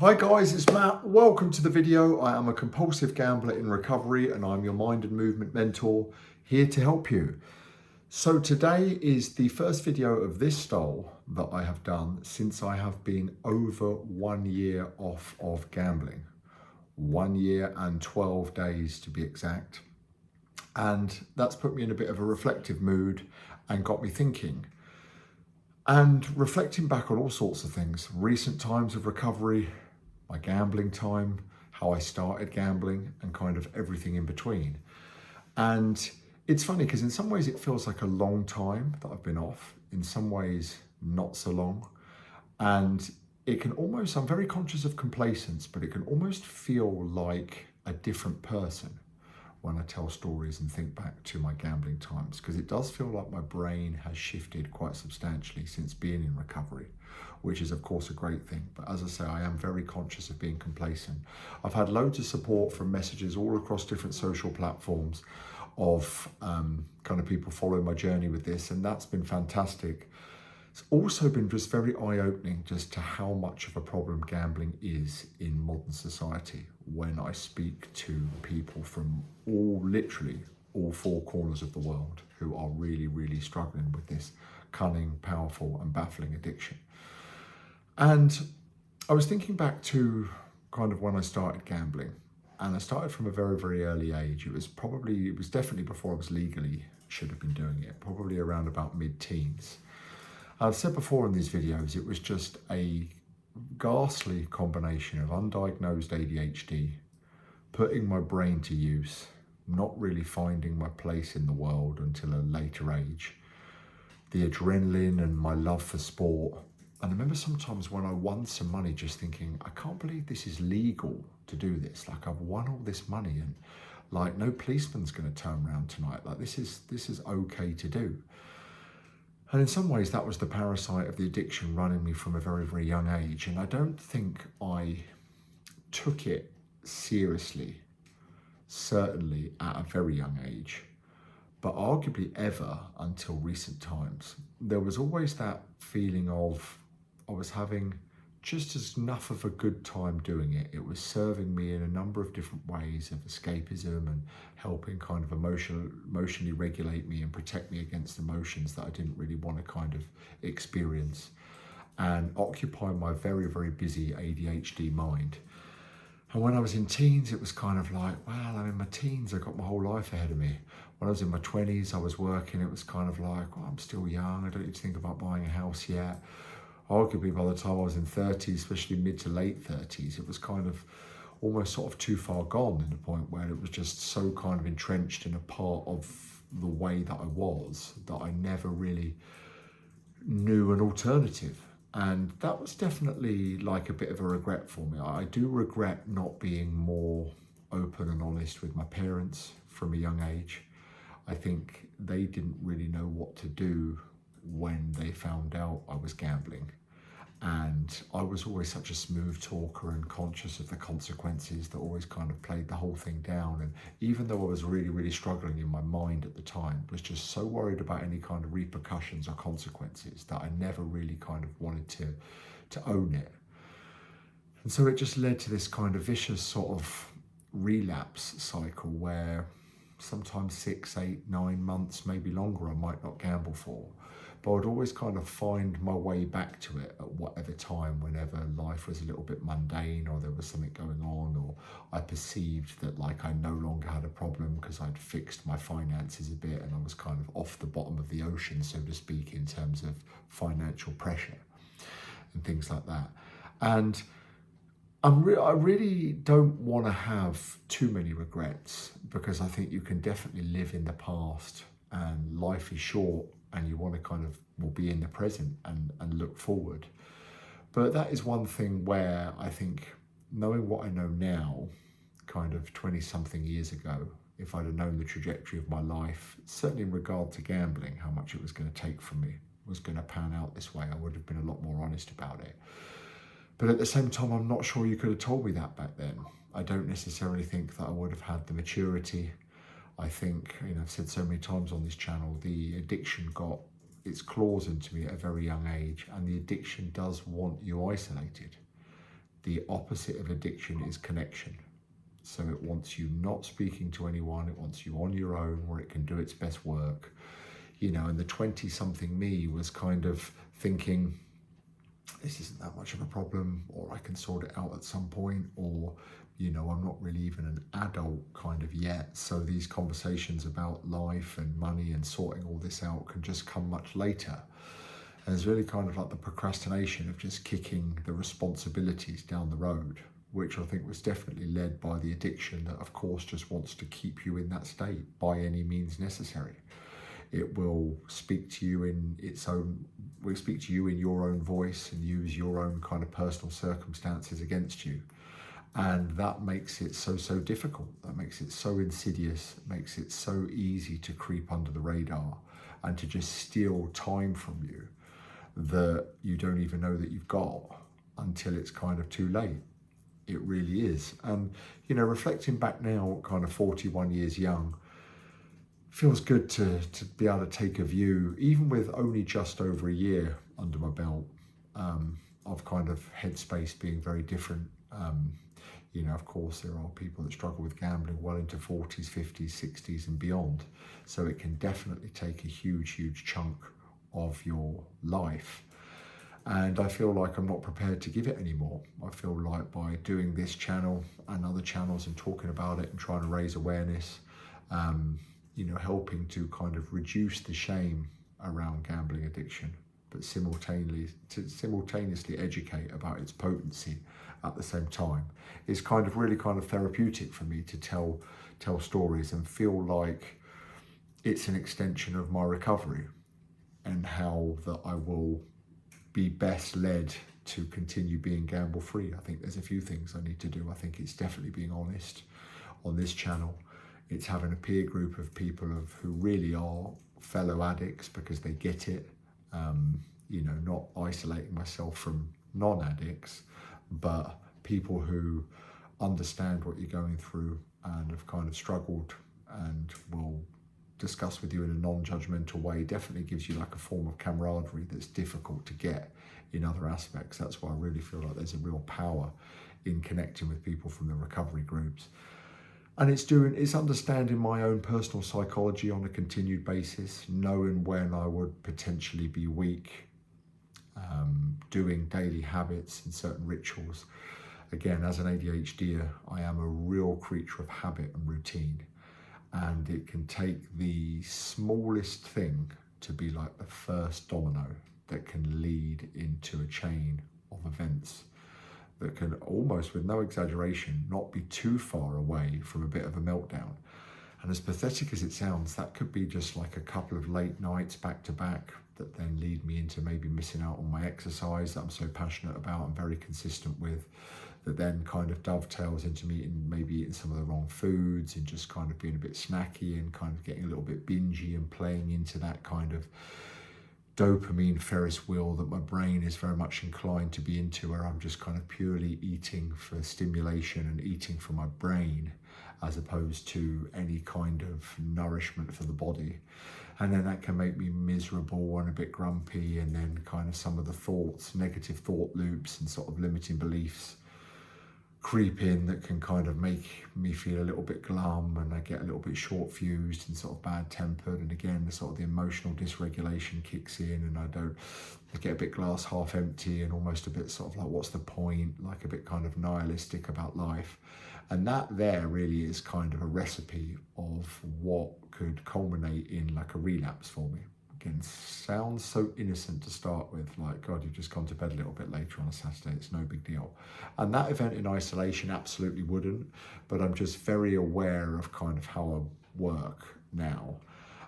Hi guys, it's Matt. Welcome to the video. I am a compulsive gambler in recovery and I'm your mind and movement mentor here to help you. So today is the first video of this style that I have done since I have been over 1 year off of gambling. 1 year and 12 days to be exact. And that's put me in a bit of a reflective mood and got me thinking. And reflecting back on all sorts of things, recent times of recovery, my gambling time, how I started gambling, and kind of everything in between. And it's funny because in some ways it feels like a long time that I've been off, in some ways not so long. And it can almost, I'm very conscious of complacence, but it can almost feel like a different person when I tell stories and think back to my gambling times, because it does feel like my brain has shifted quite substantially since being in recovery, which is of course a great thing. But as I say, I am very conscious of being complacent. I've had loads of support from messages all across different social platforms of kind of people following my journey with this, and that's been fantastic. It's also been just very eye-opening just to how much of a problem gambling is in modern society when I speak to people from literally all four corners of the world who are really, really struggling with this cunning, powerful and baffling addiction. And I was thinking back to kind of when I started gambling, and I started from a very, very early age. It was definitely before I was legally should have been doing it, probably around about mid-teens. I've said before in these videos, it was just a ghastly combination of undiagnosed ADHD, putting my brain to use, not really finding my place in the world until a later age, the adrenaline and my love for sport. And I remember sometimes when I won some money just thinking, I can't believe this is legal to do this. Like, I've won all this money and like no policeman's going to turn around tonight. Like this is okay to do. And in some ways that was the parasite of the addiction running me from a very, very young age. And I don't think I took it seriously, certainly at a very young age, but arguably ever until recent times. There was always that feeling of I was having just as enough of a good time doing it. It was serving me in a number of different ways of escapism and helping kind of emotionally regulate me and protect me against emotions that I didn't really want to kind of experience and occupy my very, very busy ADHD mind. And when I was in teens, it was kind of like, well, I'm in my teens, I've got my whole life ahead of me. When I was in my 20s, I was working, it was kind of like, well, I'm still young, I don't need to think about buying a house yet. Arguably by the time I was in 30s, especially mid to late 30s, it was kind of almost sort of too far gone, in the point where it was just so kind of entrenched in a part of the way that I was that I never really knew an alternative. And that was definitely like a bit of a regret for me. I do regret not being more open and honest with my parents from a young age. I think they didn't really know what to do when they found out I was gambling. And I was always such a smooth talker and conscious of the consequences that always kind of played the whole thing down. And even though I was really, really struggling in my mind at the time, was just so worried about any kind of repercussions or consequences that I never really kind of wanted to own it. And so it just led to this kind of vicious sort of relapse cycle where sometimes 6, 8, 9 months, maybe longer, I might not gamble for. But I'd always kind of find my way back to it at whatever time, whenever life was a little bit mundane or there was something going on, or I perceived that like I no longer had a problem because I'd fixed my finances a bit and I was kind of off the bottom of the ocean, so to speak, in terms of financial pressure and things like that. And I really don't want to have too many regrets, because I think you can definitely live in the past and life is short and you want to kind of be in the present and look forward. But that is one thing where I think, knowing what I know now, kind of 20 something years ago, if I'd have known the trajectory of my life, certainly in regard to gambling, how much it was going to take from me, was going to pan out this way, I would have been a lot more honest about it. But at the same time, I'm not sure you could have told me that back then. I don't necessarily think that I would have had the maturity. I think, I've said so many times on this channel, the addiction got its claws into me at a very young age, and the addiction does want you isolated. the opposite of addiction is connection. So it wants you not speaking to anyone, it wants you on your own where it can do its best work. And the 20-something me was kind of thinking, this isn't that much of a problem, or I can sort it out at some point, or, I'm not really even an adult kind of yet. So these conversations about life and money and sorting all this out can just come much later. And it's really kind of like the procrastination of just kicking the responsibilities down the road, which I think was definitely led by the addiction that, of course, just wants to keep you in that state by any means necessary. It will speak to you in your own voice and use your own kind of personal circumstances against you. And that makes it so difficult. That makes it so insidious, makes it so easy to creep under the radar and to just steal time from you that you don't even know that you've got until it's kind of too late. It really is. And, reflecting back now, kind of 41 years young, feels good to be able to take a view, even with only just over a year under my belt, of kind of headspace being very different. Of course, there are people that struggle with gambling well into 40s, 50s, 60s and beyond. So it can definitely take a huge chunk of your life. And I feel like I'm not prepared to give it anymore. I feel like by doing this channel and other channels and talking about it and trying to raise awareness, helping to kind of reduce the shame around gambling addiction, but simultaneously educate about its potency at the same time, is kind of really kind of therapeutic for me to tell stories and feel like it's an extension of my recovery and how that I will be best led to continue being gamble free. I think there's a few things I need to do. I think it's definitely being honest on this channel. It's having a peer group of people who really are fellow addicts because they get it. Not isolating myself from non-addicts, but people who understand what you're going through and have kind of struggled and will discuss with you in a non-judgmental way. Definitely gives you like a form of camaraderie that's difficult to get in other aspects. That's why I really feel like there's a real power in connecting with people from the recovery groups. And it's understanding my own personal psychology on a continued basis, knowing when I would potentially be weak, doing daily habits and certain rituals. Again, as an ADHDer, I am a real creature of habit and routine. And it can take the smallest thing to be like the first domino that can lead into a chain of events that can almost, with no exaggeration, not be too far away from a bit of a meltdown. And as pathetic as it sounds, that could be just like a couple of late nights back to back that then lead me into maybe missing out on my exercise that I'm so passionate about and very consistent with, that then kind of dovetails into me maybe eating some of the wrong foods and just kind of being a bit snacky and kind of getting a little bit bingey and playing into that kind of dopamine Ferris wheel that my brain is very much inclined to be into, where I'm just kind of purely eating for stimulation and eating for my brain as opposed to any kind of nourishment for the body. And then that can make me miserable and a bit grumpy, and then kind of some of the thoughts, negative thought loops and sort of limiting beliefs creep in that can kind of make me feel a little bit glum, and I get a little bit short fused and sort of bad tempered, and again the sort of the emotional dysregulation kicks in, and I get a bit glass half empty and almost a bit sort of like what's the point, like a bit kind of nihilistic about life. And that there really is kind of a recipe of what could culminate in like a relapse for me. Again, sounds so innocent to start with, like, God, you've just gone to bed a little bit later on a Saturday, it's no big deal. And that event in isolation absolutely wouldn't, but I'm just very aware of kind of how I work now.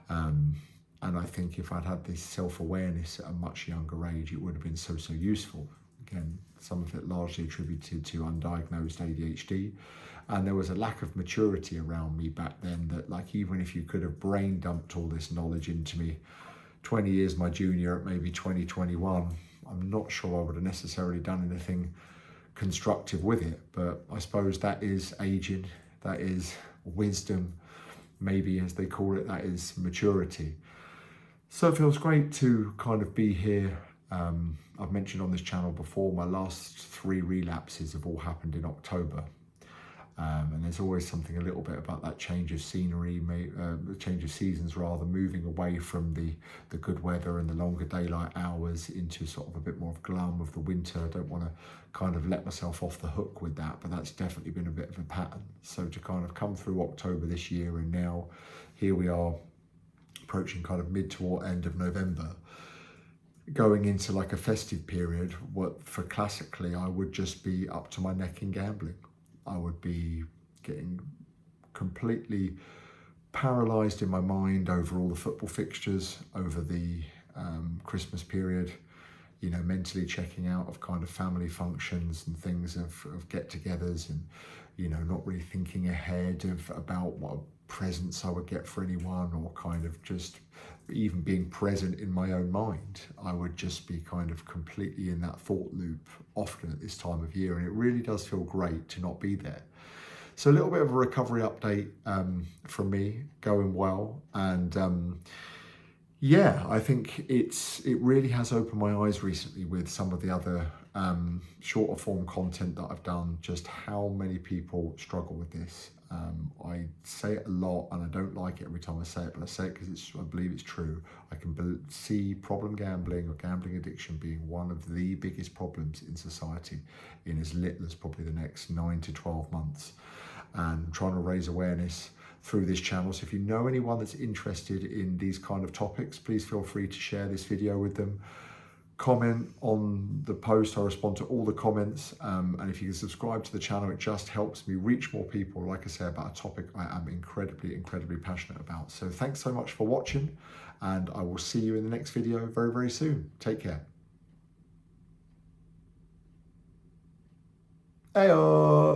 And I think if I'd had this self-awareness at a much younger age, it would have been so useful. Again, some of it largely attributed to undiagnosed ADHD. And there was a lack of maturity around me back then that, like, even if you could have brain dumped all this knowledge into me 20 years my junior at maybe 2021, I'm not sure I would have necessarily done anything constructive with it. But I suppose that is aging, that is wisdom, maybe as they call it, that is maturity. So it feels great to kind of be here I've mentioned on this channel before, my last 3 relapses have all happened in October. And there's always something a little bit about that change of scenery, change of seasons rather, moving away from the good weather and the longer daylight hours into sort of a bit more of glum of the winter. I don't want to kind of let myself off the hook with that, but that's definitely been a bit of a pattern. So to kind of come through October this year, and now here we are approaching kind of mid to end of November, going into like a festive period, what for classically I would just be up to my neck in gambling. I would be getting completely paralysed in my mind over all the football fixtures over the Christmas period, you know, mentally checking out of kind of family functions and things of get-togethers, and, you know, not really thinking ahead about what presents I would get for anyone, or kind of just even being present in my own mind. I would just be kind of completely in that thought loop often at this time of year, and it really does feel great to not be there. So a little bit of a recovery update from me, going well, and yeah, I think it really has opened my eyes recently with some of the other shorter form content that I've done, just how many people struggle with this. I say it a lot, and I don't like it every time I say it, but I say it because I believe it's true. I can see problem gambling or gambling addiction being one of the biggest problems in society in as little as probably the next 9 to 12 months. And trying to raise awareness through this channel. So if you know anyone that's interested in these kind of topics, please feel free to share this video with them. Comment on the post, I respond to all the comments, and if you can subscribe to the channel, it just helps me reach more people, like I say, about a topic I am incredibly passionate about. So thanks so much for watching, and I will see you in the next video very, very soon. Take care. Heyo!